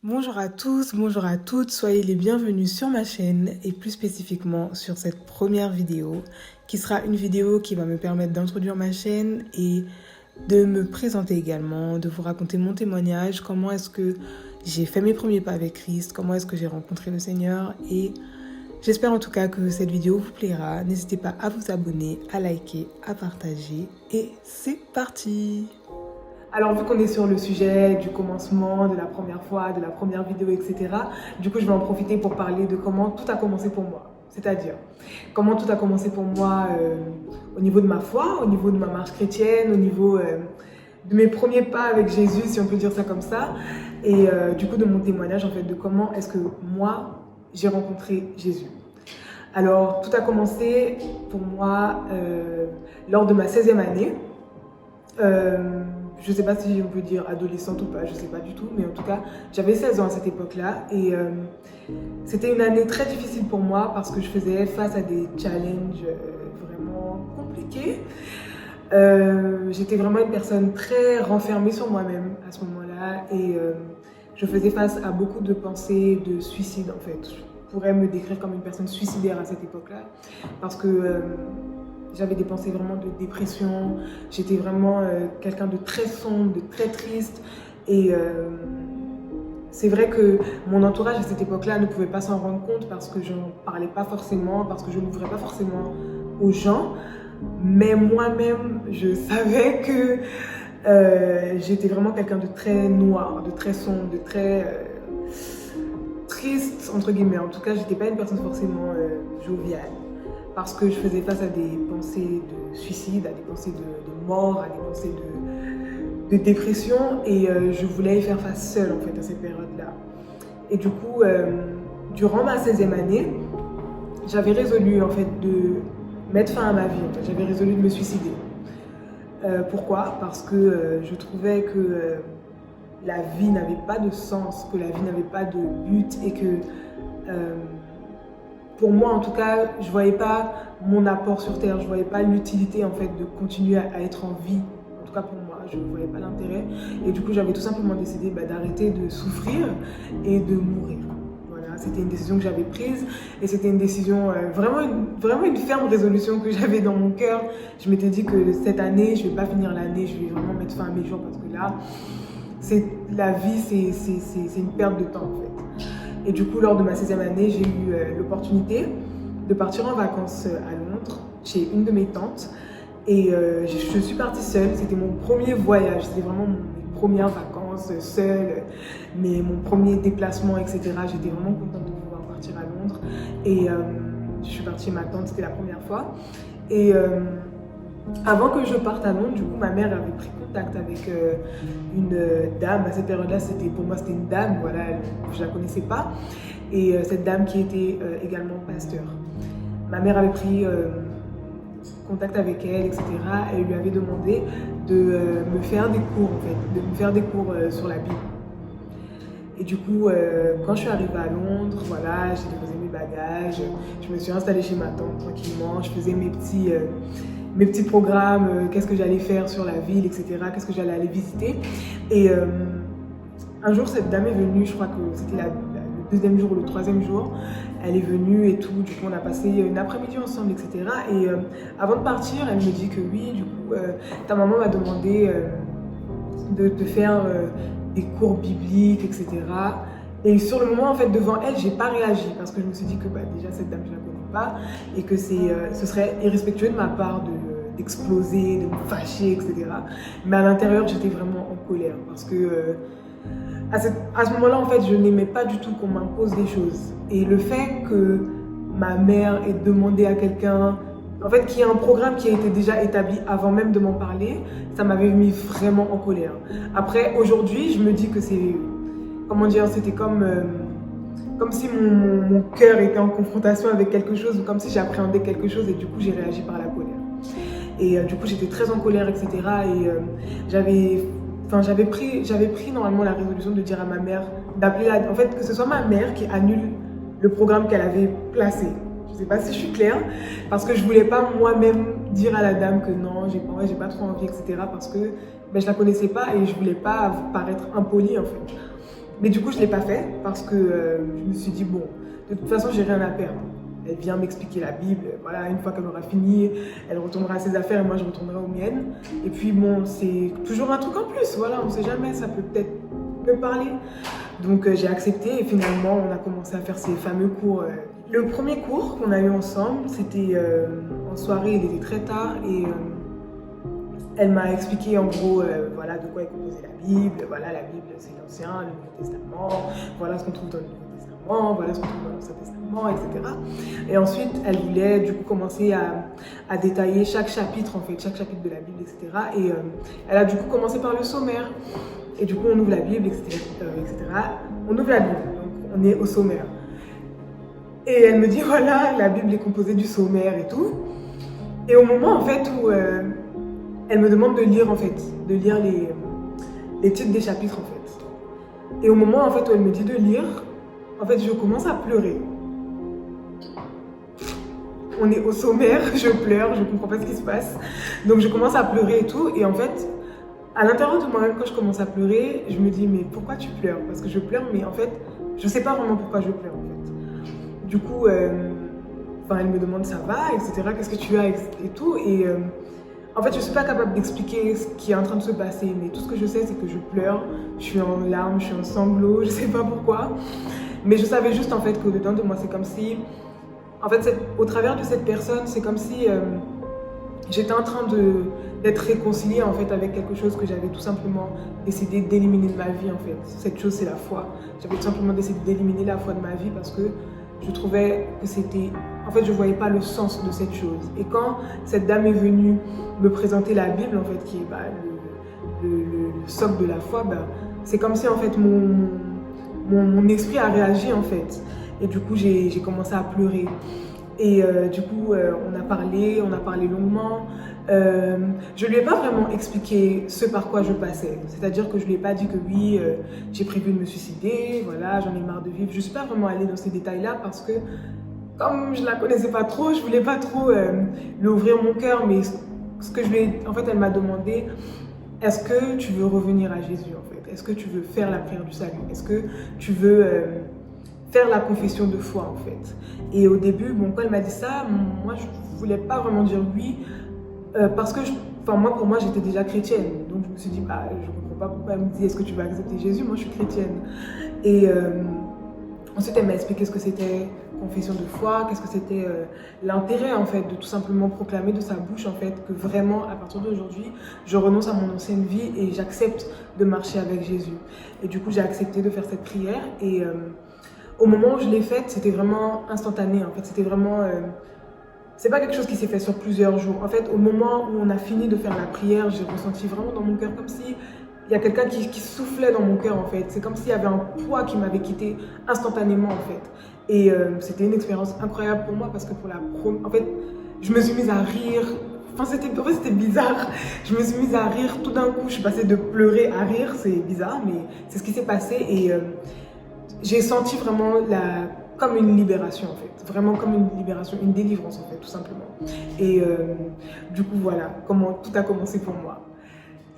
Bonjour à tous, bonjour à toutes, soyez les bienvenus sur ma chaîne et plus spécifiquement sur cette première vidéo qui sera une vidéo qui va me permettre d'introduire ma chaîne et de me présenter également, de vous raconter mon témoignage, comment est-ce que j'ai fait mes premiers pas avec Christ, comment est-ce que j'ai rencontré le Seigneur et j'espère en tout cas que cette vidéo vous plaira. N'hésitez pas à vous abonner, à liker, à partager et c'est parti! Alors vu qu'on est sur le sujet du commencement, de la première fois, de la première vidéo, etc. Du coup, je vais en profiter pour parler de comment tout a commencé pour moi. C'est-à-dire, comment tout a commencé pour moi au niveau de ma foi, au niveau de ma marche chrétienne, au niveau de mes premiers pas avec Jésus, si on peut dire ça comme ça. Et du coup, de mon témoignage, en fait, de comment est-ce que moi, j'ai rencontré Jésus. Alors, tout a commencé pour moi lors de ma 16e année. Je ne sais pas si on peut dire adolescente ou pas, je ne sais pas du tout, mais en tout cas, j'avais 16 ans à cette époque-là et c'était une année très difficile pour moi parce que je faisais face à des challenges vraiment compliqués. J'étais vraiment une personne très renfermée sur moi-même à ce moment-là et je faisais face à beaucoup de pensées de suicide en fait. Je pourrais me décrire comme une personne suicidaire à cette époque-là parce que j'avais des pensées vraiment de dépression, j'étais vraiment quelqu'un de très sombre, de très triste et c'est vrai que mon entourage à cette époque-là ne pouvait pas s'en rendre compte parce que je n'en parlais pas forcément, parce que je n'ouvrais pas forcément aux gens, mais moi-même je savais que j'étais vraiment quelqu'un de très noir, de très sombre, de très triste entre guillemets. En tout cas, j'étais pas une personne forcément joviale. Parce que je faisais face à des pensées de suicide, à des pensées de mort, à des pensées de dépression et je voulais y faire face seule en fait à cette période-là. Et du coup, durant ma 16e année, j'avais résolu en fait de mettre fin à ma vie, en fait. J'avais résolu de me suicider. Pourquoi? Parce que je trouvais que la vie n'avait pas de sens, que la vie n'avait pas de but et que pour moi, en tout cas, je ne voyais pas mon apport sur Terre, je ne voyais pas l'utilité en fait de continuer à être en vie. En tout cas pour moi, je ne voyais pas l'intérêt. Et du coup, j'avais tout simplement décidé d'arrêter de souffrir et de mourir. Voilà, c'était une décision que j'avais prise et c'était une décision, vraiment une ferme résolution que j'avais dans mon cœur. Je m'étais dit que cette année, je ne vais pas finir l'année, je vais vraiment mettre fin à mes jours parce que là, la vie, c'est une perte de temps en fait. Et du coup, lors de ma 16e année, j'ai eu l'opportunité de partir en vacances à Londres, chez une de mes tantes. Et je suis partie seule, c'était mon premier voyage, c'était vraiment mes premières vacances seule, mon premier déplacement, etc. J'étais vraiment contente de pouvoir partir à Londres. Et je suis partie chez ma tante, c'était la première fois. Et avant que je parte à Londres, du coup, ma mère avait pris contact avec une dame. À cette période-là, pour moi, c'était une dame, voilà, je ne la connaissais pas. Et cette dame qui était également pasteur. Ma mère avait pris contact avec elle, etc. Et elle lui avait demandé de me faire des cours, en fait, de me faire des cours sur la Bible. Et du coup, quand je suis arrivée à Londres, voilà, j'ai déposé mes bagages, je me suis installée chez ma tante tranquillement, je faisais mes petits programmes, qu'est-ce que j'allais faire sur la ville, etc., qu'est-ce que j'allais aller visiter. Et un jour, cette dame est venue, je crois que c'était le deuxième jour ou le troisième jour, elle est venue et tout, du coup on a passé une après-midi ensemble, etc. Et avant de partir, elle me dit que oui, du coup, ta maman m'a demandé de te faire des cours bibliques, etc. Et sur le moment, en fait, devant elle, j'ai pas réagi parce que je me suis dit que déjà cette dame, je la connais pas et que ce serait irrespectueux de ma part d'exploser, de me fâcher, etc. Mais à l'intérieur, j'étais vraiment en colère parce que à ce moment-là, en fait, je n'aimais pas du tout qu'on m'impose des choses. Et le fait que ma mère ait demandé à quelqu'un, en fait, qu'il y ait un programme qui a été déjà établi avant même de m'en parler, ça m'avait mis vraiment en colère. Après, aujourd'hui, je me dis que c'est, comment dire, c'était comme si mon cœur était en confrontation avec quelque chose, ou comme si j'appréhendais quelque chose et du coup, j'ai réagi par la colère. Et du coup, j'étais très en colère, etc. Et j'avais pris normalement la résolution de dire à ma mère, en fait, que ce soit ma mère qui annule le programme qu'elle avait placé. Je ne sais pas si je suis claire, parce que je ne voulais pas moi-même dire à la dame que non, j'ai pas trop envie, etc. Parce que je ne la connaissais pas et je ne voulais pas paraître impolie en fait. Mais du coup, je ne l'ai pas fait parce que je me suis dit, bon, de toute façon, j'ai rien à perdre. Elle vient m'expliquer la Bible, voilà, une fois qu'elle aura fini, elle retournera à ses affaires et moi je retournerai aux miennes. Et puis bon, c'est toujours un truc en plus, voilà, on ne sait jamais, ça peut peut-être me parler. Donc j'ai accepté et finalement on a commencé à faire ces fameux cours. Le premier cours qu'on a eu ensemble, c'était en soirée, il était très tard et elle m'a expliqué en gros voilà, de quoi est composée la Bible. Voilà, la Bible c'est l'Ancien, le Nouveau Testament, voilà ce qu'on trouve dans le Nouveau Testament, voilà ce qu'on trouve dans l'Ancien Testament, etc. Et ensuite, elle voulait du coup commencer à détailler chaque chapitre en fait, chaque chapitre de la Bible, etc. Et elle a du coup commencé par le sommaire. Et du coup, on ouvre la Bible, etc. On ouvre la Bible, donc on est au sommaire. Et elle me dit, voilà, la Bible est composée du sommaire et tout. Et au moment en fait où elle me demande de lire en fait, de lire les titres des chapitres en fait. Et au moment en fait où elle me dit de lire, en fait je commence à pleurer. On est au sommaire, je pleure, je comprends pas ce qui se passe. Donc je commence à pleurer et tout. Et en fait, à l'intérieur de moi-même, quand je commence à pleurer, je me dis mais pourquoi tu pleures? Parce que je pleure, mais en fait, je sais pas vraiment pourquoi je pleure en fait. Du coup, elle me demande ça va, etc. Qu'est-ce que tu as et tout. Et en fait, je suis pas capable d'expliquer ce qui est en train de se passer, mais tout ce que je sais, c'est que je pleure, je suis en larmes, je suis en sanglots, je sais pas pourquoi. Mais je savais juste en fait qu'au dedans de moi, c'est comme si, en fait, au travers de cette personne, c'est comme si j'étais en train d'être réconciliée en fait avec quelque chose que j'avais tout simplement décidé d'éliminer de ma vie en fait. Cette chose, c'est la foi. J'avais tout simplement décidé d'éliminer la foi de ma vie parce que je trouvais que c'était... En fait, je ne voyais pas le sens de cette chose. Et quand cette dame est venue me présenter la Bible, en fait, qui est le socle de la foi, c'est comme si, en fait, mon esprit a réagi, en fait. Et du coup, j'ai commencé à pleurer. Et du coup, on a parlé longuement. Je ne lui ai pas vraiment expliqué ce par quoi je passais. C'est-à-dire que je ne lui ai pas dit que oui, j'ai prévu de me suicider, voilà, j'en ai marre de vivre. Je ne suis pas vraiment allée dans ces détails-là parce que comme je ne la connaissais pas trop, je ne voulais pas trop lui ouvrir mon cœur. Mais ce que je lui ai... En fait, elle m'a demandé, est-ce que tu veux revenir à Jésus en fait? Est-ce que tu veux faire la prière du salut? Est-ce que tu veux... faire la confession de foi en fait. Et au début, bon, quand elle m'a dit ça, moi je voulais pas vraiment dire oui parce que pour moi j'étais déjà chrétienne, donc je me suis dit je comprends pas pourquoi elle me dit est-ce que tu vas accepter Jésus, moi je suis chrétienne. Et ensuite elle m'a expliqué ce que c'était confession de foi, qu'est-ce que c'était l'intérêt en fait de tout simplement proclamer de sa bouche en fait que vraiment à partir d'aujourd'hui je renonce à mon ancienne vie et j'accepte de marcher avec Jésus. Et du coup j'ai accepté de faire cette prière et au moment où je l'ai faite, c'était vraiment instantané. En fait, c'était vraiment... c'est pas quelque chose qui s'est fait sur plusieurs jours. En fait, au moment où on a fini de faire la prière, j'ai ressenti vraiment dans mon cœur comme si il y a quelqu'un qui soufflait dans mon cœur, en fait. C'est comme s'il y avait un poids qui m'avait quitté instantanément, en fait. Et c'était une expérience incroyable pour moi parce que en fait, je me suis mise à rire. En fait, c'était bizarre. Je me suis mise à rire. Tout d'un coup, je suis passée de pleurer à rire. C'est bizarre, mais c'est ce qui s'est passé. Et... j'ai senti vraiment comme une libération en fait, vraiment comme une libération, une délivrance en fait, tout simplement. Et du coup voilà comment tout a commencé pour moi.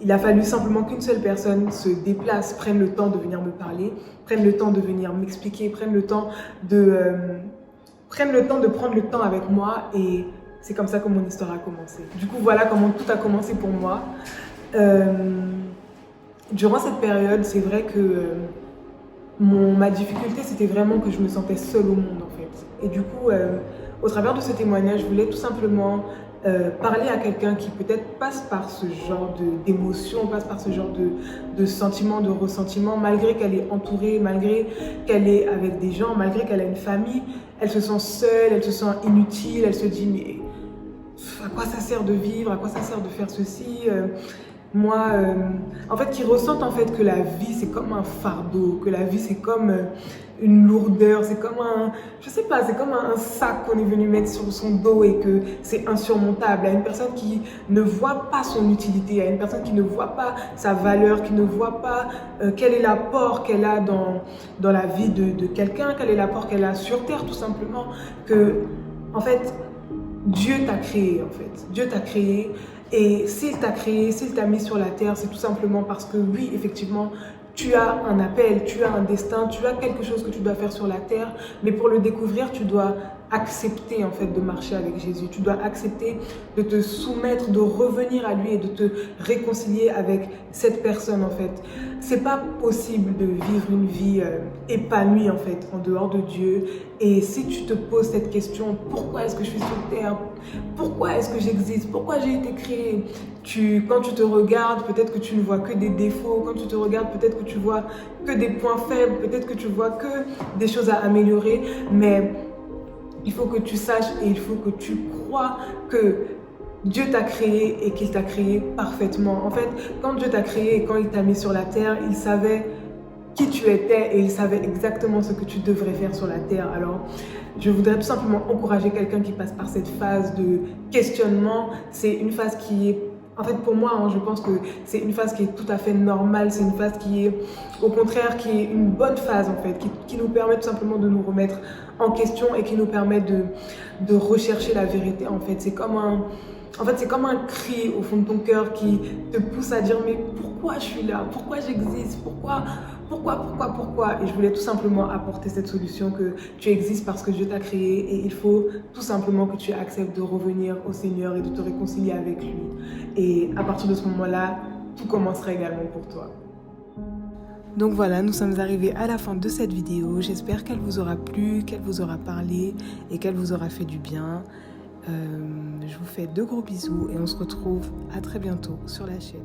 Il a fallu simplement qu'une seule personne se déplace, prenne le temps de venir me parler, prenne le temps de venir m'expliquer, prenne le temps de prendre le temps avec moi et c'est comme ça que mon histoire a commencé. Du coup voilà comment tout a commencé pour moi. Durant cette période, c'est vrai que ma difficulté, c'était vraiment que je me sentais seule au monde, en fait. Et du coup, au travers de ce témoignage, je voulais tout simplement parler à quelqu'un qui peut-être passe par ce genre d'émotion, passe par ce genre de sentiment, de ressentiment, malgré qu'elle est entourée, malgré qu'elle est avec des gens, malgré qu'elle a une famille, elle se sent seule, elle se sent inutile, elle se dit mais à quoi ça sert de vivre, à quoi ça sert de faire ceci en fait, qui ressentent en fait que la vie c'est comme un fardeau, que la vie c'est comme une lourdeur, c'est comme je sais pas, c'est comme un sac qu'on est venu mettre sur son dos et que c'est insurmontable. À une personne qui ne voit pas son utilité, à une personne qui ne voit pas sa valeur, qui ne voit pas quel est l'apport qu'elle a dans la vie de quelqu'un, quel est l'apport qu'elle a sur terre tout simplement, que en fait Dieu t'a créé en fait, Dieu t'a créé. Et s'il t'a créé, s'il t'a mis sur la terre, c'est tout simplement parce que oui, effectivement, tu as un appel, tu as un destin, tu as quelque chose que tu dois faire sur la terre, mais pour le découvrir, tu dois accepter en fait de marcher avec Jésus. Tu dois accepter de te soumettre, de revenir à lui et de te réconcilier avec cette personne en fait. C'est pas possible de vivre une vie épanouie en fait en dehors de Dieu. Et si tu te poses cette question, pourquoi est-ce que je suis sur terre? Pourquoi est-ce que j'existe? Pourquoi j'ai été créée? Quand tu te regardes, peut-être que tu ne vois que des défauts. Quand tu te regardes, peut-être que tu vois que des points faibles. Peut-être que tu vois que des choses à améliorer. Mais il faut que tu saches et il faut que tu crois que Dieu t'a créé et qu'il t'a créé parfaitement. En fait, quand Dieu t'a créé et quand il t'a mis sur la terre, il savait qui tu étais et il savait exactement ce que tu devrais faire sur la terre. Alors, je voudrais tout simplement encourager quelqu'un qui passe par cette phase de questionnement. C'est une phase qui est, en fait pour moi, je pense que c'est une phase qui est tout à fait normale. C'est une phase qui est, au contraire, qui est une bonne phase en fait, qui nous permet tout simplement de nous remettre en question et qui nous permet de rechercher la vérité en fait. C'est comme un cri au fond de ton cœur qui te pousse à dire mais pourquoi je suis là? Pourquoi j'existe? Pourquoi? Et je voulais tout simplement apporter cette solution que tu existes parce que Dieu t'a créé et il faut tout simplement que tu acceptes de revenir au Seigneur et de te réconcilier avec lui. Et à partir de ce moment-là, tout commencera également pour toi. Donc voilà, nous sommes arrivés à la fin de cette vidéo. J'espère qu'elle vous aura plu, qu'elle vous aura parlé et qu'elle vous aura fait du bien. Je vous fais de gros bisous et on se retrouve à très bientôt sur la chaîne.